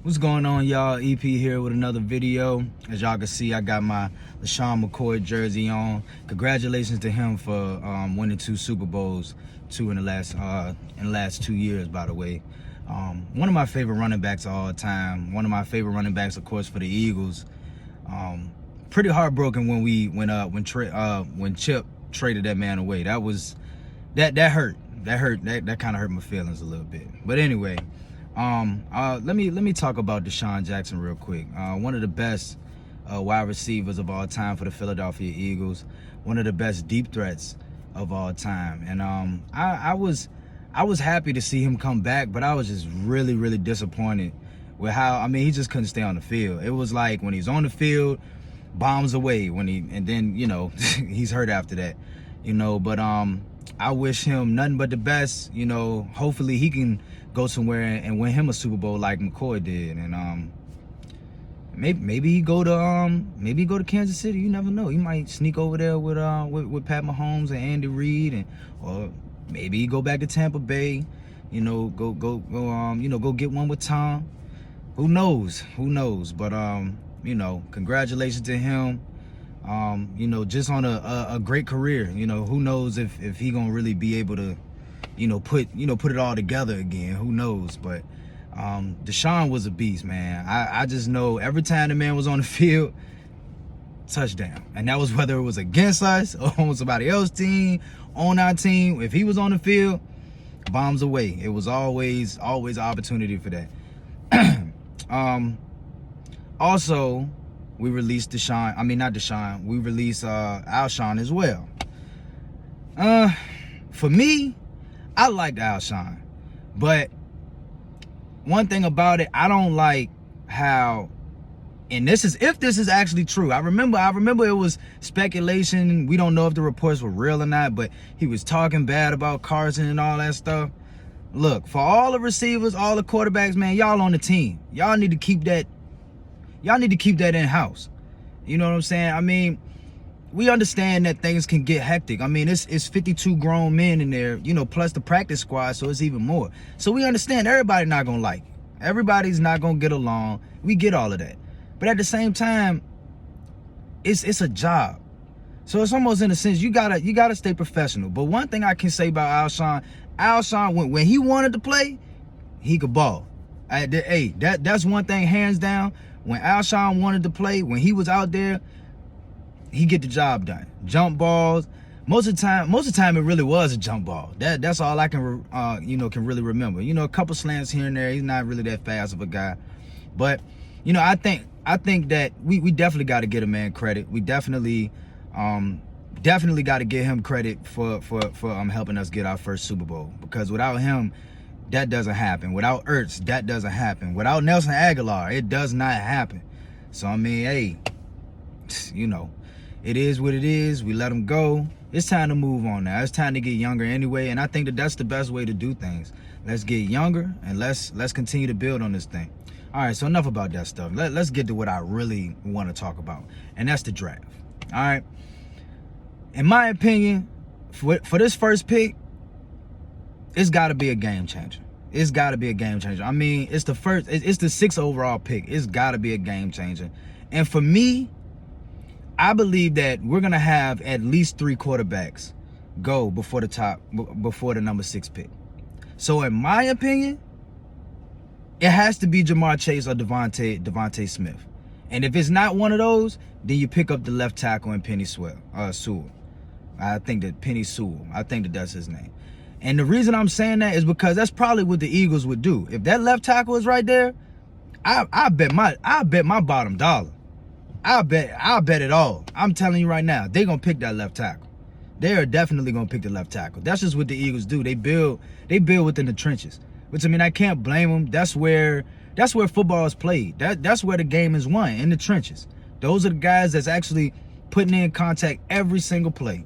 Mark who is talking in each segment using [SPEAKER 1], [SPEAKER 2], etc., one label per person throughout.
[SPEAKER 1] What's going on, y'all? EP here with another video. As y'all can see, I got my LeSean McCoy jersey on. Congratulations to him for winning 2 Super Bowls, 2 in the last 2 years, by the way. One of my favorite running backs of all time. One of my favorite running backs, of course, for the Eagles. Pretty heartbroken when Chip traded that man away. That hurt. That kind of hurt my feelings a little bit. But anyway. Let me talk about Desean Jackson real quick. One of the best wide receivers of all time for the Philadelphia Eagles. One of the best deep threats of all time. And I was happy to see him come back, but I was just really disappointed with how, he just couldn't stay on the field. It was like when he's on the field, bombs away and then, he's hurt after that. But I wish him nothing but the best. Hopefully he can go somewhere and win him a Super Bowl like McCoy did, and maybe he go to Kansas City. You never know. He might sneak over there with Pat Mahomes and Andy Reid, or maybe he go back to Tampa Bay. Go get one with Tom. Who knows? But congratulations to him. Just on a great career. Who knows if he gonna really be able to put it all together again. Who knows? But Desean was a beast, man. I just know every time the man was on the field, touchdown. And that was whether it was against us or on somebody else's team, on our team. If he was on the field, bombs away. It was always an opportunity for that. Also, we released we released Alshon as well. For me, I liked Alshon, but one thing about it, I don't like how, and if this is actually true. I remember it was speculation. We don't know if the reports were real or not, but he was talking bad about Carson and all that stuff. Look, for all the receivers, all the quarterbacks, man, y'all on the team. Y'all need to keep that in-house. You know what I'm saying? We understand that things can get hectic. It's 52 grown men in there, plus the practice squad, so it's even more. So we understand everybody's not gonna like it. Everybody's not gonna get along. We get all of that. But at the same time, it's a job. So it's almost in a sense, you gotta stay professional. But one thing I can say about Alshon, when he wanted to play, he could ball. That's one thing, hands down. When Alshon wanted to play, when he was out there, he get the job done. Jump balls. Most of the time it really was a jump ball. That's all I can can really remember. A couple slants here and there. He's not really that fast of a guy. But, I think that we definitely got to get a man credit. We definitely got to give him credit for helping us get our first Super Bowl. Because without him, that doesn't happen. Without Ertz, that doesn't happen. Without Nelson Aguilar, it does not happen. So hey, it is what it is. We let him go. It's time to move on now. It's time to get younger anyway, and I think that that's the best way to do things. Let's get younger, and let's continue to build on this thing. All right, so enough about that stuff. Let's get to what I really want to talk about, and that's the draft. All right. In my opinion, for this first pick, it's got to be a game changer. It's got to be a game changer. It's the 6th overall pick. It's got to be a game changer. And for me, I believe that we're going to have at least 3 quarterbacks go before the number 6 pick. So in my opinion, it has to be Jamar Chase or Devontae Smith. And if it's not one of those, then you pick up the left tackle and Penny Sewell. I think that that's his name. And the reason I'm saying that is because that's probably what the Eagles would do. If that left tackle is right there, I bet my bottom dollar. I'll bet it all. I'm telling you right now, they're gonna pick that left tackle. They are definitely gonna pick the left tackle. That's just what the Eagles do. They build within the trenches. Which I can't blame them. That's where football is played. That's where the game is won, in the trenches. Those are the guys that's actually putting in contact every single play.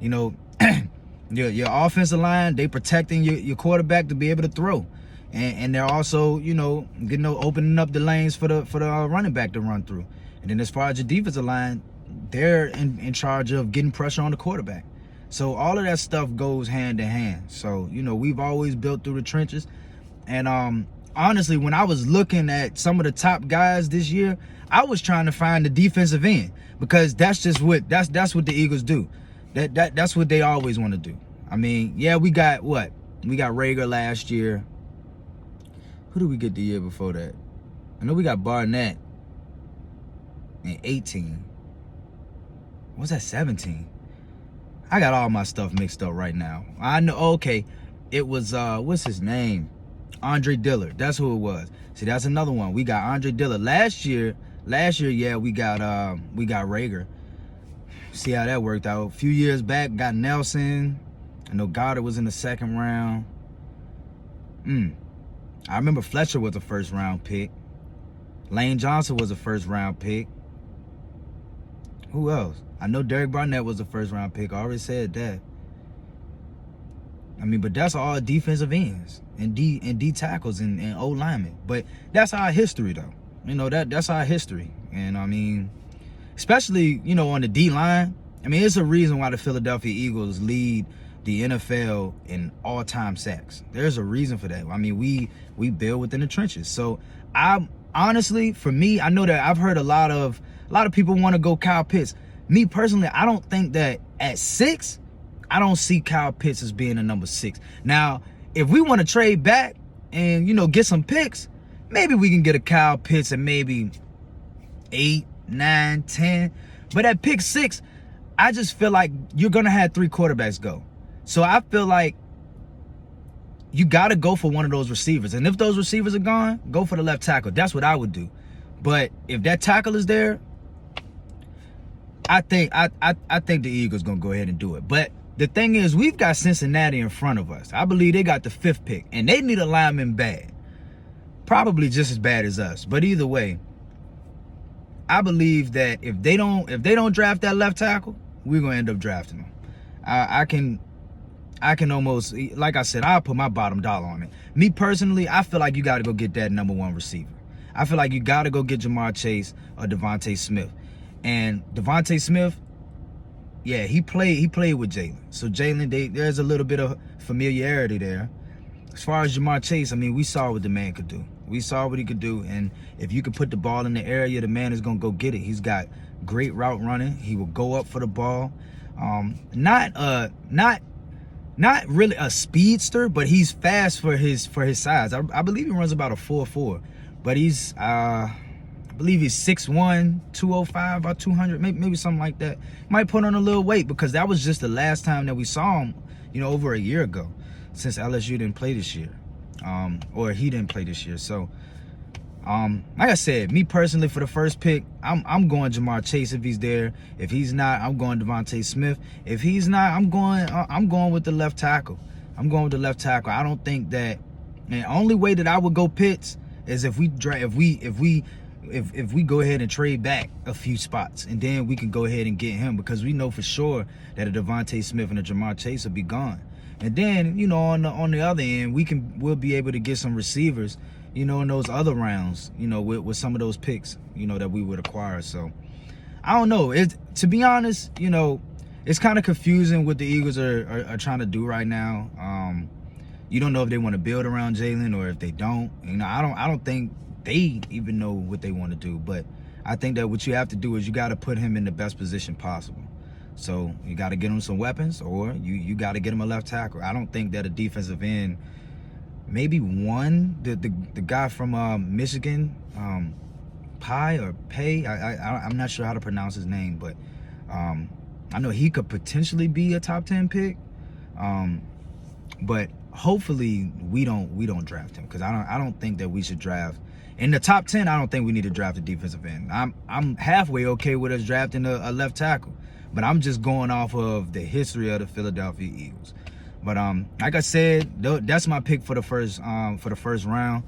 [SPEAKER 1] Your offensive line, they protecting your quarterback to be able to throw. And they're also, opening up the lanes for the running back to run through. And then as far as your defensive line, they're in charge of getting pressure on the quarterback. So all of that stuff goes hand in hand. So, we've always built through the trenches. And honestly, when I was looking at some of the top guys this year, I was trying to find the defensive end, because that's just what that's what the Eagles do. That's what they always want to do. I mean, yeah, we got Rager last year. Who did we get the year before that? I know we got Barnett in 18. What's that, 17? I got all my stuff mixed up right now. I know, okay, it was, what's his name? Andre Dillard. That's who it was. See, that's another one. We got Andre Dillard. Last year, yeah, we got Rager. See how that worked out. A few years back, got Nelson. I know Goddard was in the second round. I remember Fletcher was a first round pick. Lane Johnson was a first round pick. Who else? I know Derek Barnett was a first round pick. I already said that. I mean, but that's all defensive ends and D tackles and O linemen. But that's our history, though. You know, that's our history. And I mean, especially, you know, on the D line. I mean, it's a reason why the Philadelphia Eagles lead the NFL in all-time sacks. There's a reason for that. I mean, we build within the trenches. So I honestly, for me, I know that I've heard a lot of people want to go Kyle Pitts. Me personally, I don't think that at 6, I don't see Kyle Pitts as being a number 6. Now, if we want to trade back and, you know, get some picks, maybe we can get a Kyle Pitts at maybe 8, 9, 10. But at pick 6, I just feel like you're going to have 3 quarterbacks go. So I feel like you got to go for one of those receivers. And if those receivers are gone, go for the left tackle. That's what I would do. But if that tackle is there, I think the Eagles going to go ahead and do it. But the thing is, we've got Cincinnati in front of us. I believe they got the 5th pick, and they need a lineman bad. Probably just as bad as us. But either way, I believe that if they don't draft that left tackle, we're going to end up drafting them. I can almost, like I said, I'll put my bottom dollar on it. Me personally, I feel like you got to go get that number 1 receiver. I feel like you got to go get Jamar Chase or Devontae Smith. And Devontae Smith, yeah, he played with Jalen. So Jalen, there's a little bit of familiarity there. As far as Jamar Chase, I mean, we saw what the man could do. We saw what he could do. And if you could put the ball in the area, the man is going to go get it. He's got great route running. He will go up for the ball. Not really a speedster, but he's fast for his size. I believe he runs about a 4.4, but he's I believe he's 6'1", 205, about 200, maybe something like that. Might put on a little weight, because that was just the last time that we saw him, you know, over a year ago, since LSU didn't play this year, or he didn't play this year. So, like I said, me personally, for the first pick, I'm going Jamar Chase if he's there. If he's not, I'm going Devontae Smith. If he's not, I'm going with the left tackle. I'm going with the left tackle. I don't think that. And the only way that I would go Pitts is if we go ahead and trade back a few spots, and then we can go ahead and get him, because we know for sure that a Devontae Smith and a Jamar Chase will be gone. And then, you know, on the other end, we'll be able to get some receivers, you know, in those other rounds, you know, with some of those picks, you know, that we would acquire. So I don't know. To be honest, you know, it's kind of confusing what the Eagles are trying to do right now. You don't know if they want to build around Jalen or if they don't. You know, I don't think they even know what they want to do. But I think that what you have to do is you got to put him in the best position possible. So you got to get him some weapons, or you got to get him a left tackle. I don't think that a defensive end, maybe one, the guy from Michigan, Pay. I'm not sure how to pronounce his name, but I know he could potentially be a top 10 pick. But hopefully we don't draft him, because I don't think that we should draft in the top 10. I don't think we need to draft a defensive end. I'm halfway okay with us drafting a left tackle, but I'm just going off of the history of the Philadelphia Eagles. But like I said, that's my pick for the first round.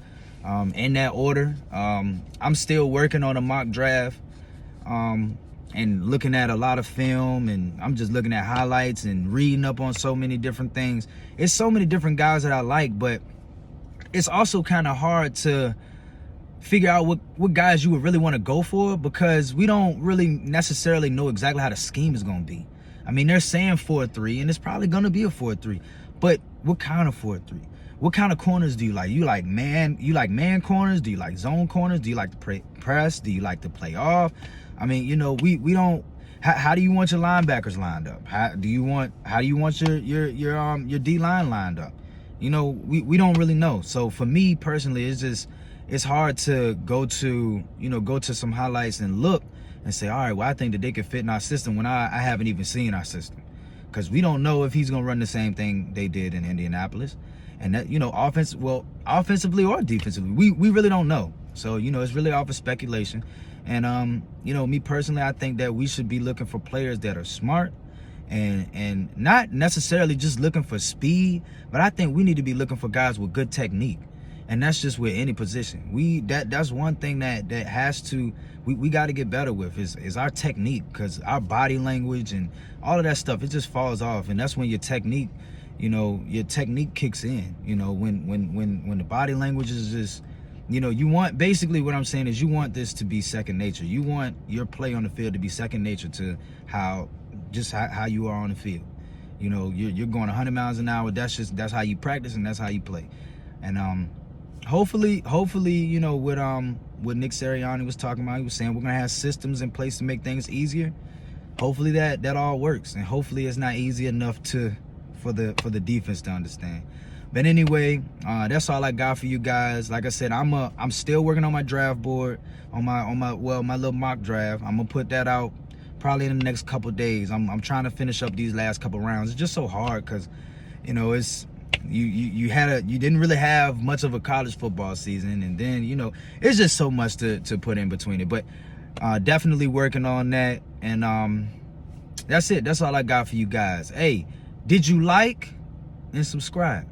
[SPEAKER 1] In that order. I'm still working on a mock draft, and looking at a lot of film, and I'm just looking at highlights and reading up on so many different things. It's so many different guys that I like, but it's also kind of hard to figure out what guys you would really want to go for, because we don't really necessarily know exactly how the scheme is going to be. I mean, they're saying 4-3, and it's probably going to be a 4-3, but what kind of 4-3? What kind of corners do you like? You like man corners? Do you like zone corners? Do you like to press? Do you like to play off? I mean, you know, we don't. How do you want your linebackers lined up? How do you want your D line lined up? You know, we don't really know. So for me personally, it's hard to go to some highlights and look and say, all right, well, I think that they could fit in our system when I haven't even seen our system, because we don't know if he's gonna run the same thing they did in Indianapolis. And that, you know, offensively or defensively, we really don't know. So, you know, it's really off of speculation. And you know, me personally, I think that we should be looking for players that are smart and not necessarily just looking for speed, but I think we need to be looking for guys with good technique. And that's just with any position. That's one thing that has to we got to get better with is our technique, because our body language and all of that stuff, it just falls off. And that's when your technique kicks in. You know, when the body language is just, you know, you want, basically what I'm saying is you want this to be second nature. You want your play on the field to be second nature to how you are on the field. You know, you're going 100 miles an hour. That's how you practice and that's how you play. And hopefully, you know, what Nick Sirianni was talking about, he was saying we're gonna have systems in place to make things easier. Hopefully that all works, and hopefully it's not easy enough for the defense to understand. But anyway, that's all I got for you guys. Like I said, I'm still working on my draft board, on my little mock draft. I'm gonna put that out probably in the next couple days. I'm trying to finish up these last couple rounds. It's just so hard because, you know, it's you didn't really have much of a college football season, and then, you know, it's just so much to put in between it. But definitely working on that. And that's it. That's all I got for you guys. Hey, did you like and subscribe?